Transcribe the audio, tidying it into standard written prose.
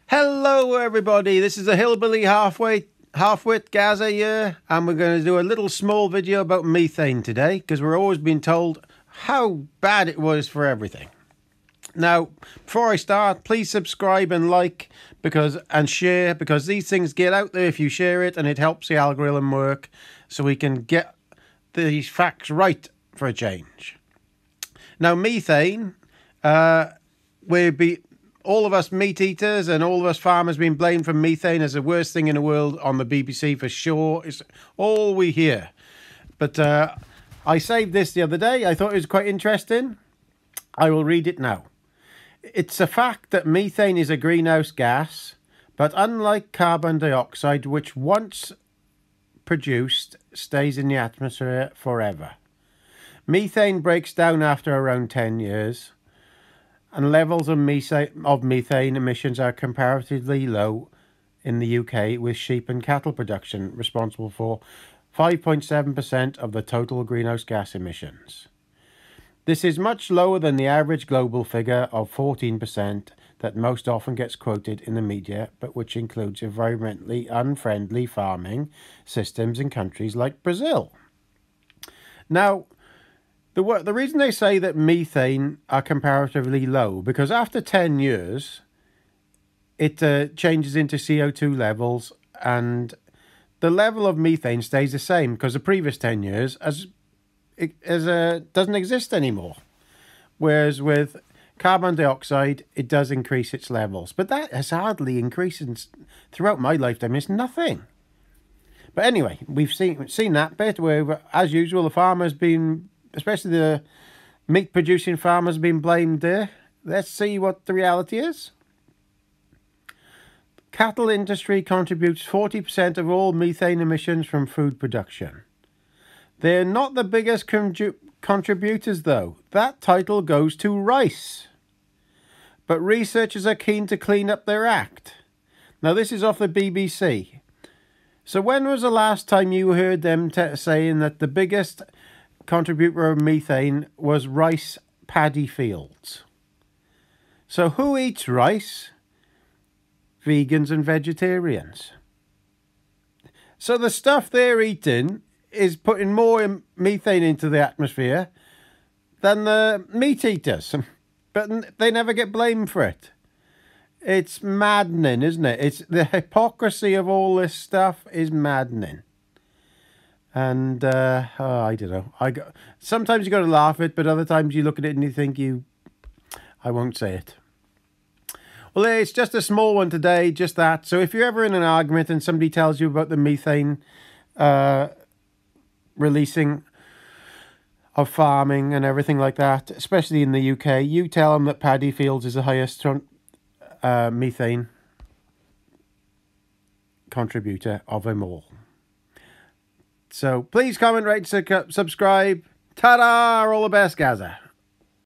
Hello everybody, this is the Hillbilly halfwit Gaza here, and we're going to do a little small video about methane today, because we're always being told how bad it was for everything. Now, before I start, please subscribe and like and share, because these things get out there if you share it, and it helps the algorithm work so we can get these facts right for a change. Now, methane, all of us meat eaters and all of us farmers being blamed for methane as the worst thing in the world on the BBC for sure. It's all we hear. But I saved this the other day. I thought it was quite interesting. I will read it now. It's a fact that methane is a greenhouse gas, but unlike carbon dioxide, which once produced stays in the atmosphere forever. Methane breaks down after around 10 years. And levels of methane emissions are comparatively low in the UK, with sheep and cattle production responsible for 5.7% of the total greenhouse gas emissions. This is much lower than the average global figure of 14% that most often gets quoted in the media, but which includes environmentally unfriendly farming systems in countries like Brazil. Now, the reason they say that methane are comparatively low, because after 10 years, it changes into CO2 levels, and the level of methane stays the same because the previous 10 years doesn't exist anymore. Whereas with carbon dioxide, it does increase its levels. But that has hardly increased throughout my lifetime. It's nothing. But anyway, we've seen that bit where, as usual, the farmers been... especially the meat-producing farmers have been blamed there. Let's see what the reality is. Cattle industry contributes 40% of all methane emissions from food production. They're not the biggest contributors, though. That title goes to rice. But researchers are keen to clean up their act. Now, this is off the BBC. So when was the last time you heard them saying that the biggest contributor of methane was rice paddy fields? So who eats rice? Vegans and vegetarians. So the stuff they're eating is putting more methane into the atmosphere than the meat eaters, but they never get blamed for it. It's maddening, isn't it? It's the hypocrisy of all this stuff is maddening. And I don't know. Sometimes you got to laugh at it, but other times you look at it and you think I won't say it. Well, it's just a small one today, just that. So if you're ever in an argument and somebody tells you about the methane releasing of farming and everything like that, especially in the UK, you tell them that paddy fields is the highest methane contributor of them all. So please comment, rate, subscribe. Ta-da! All the best, Gaza.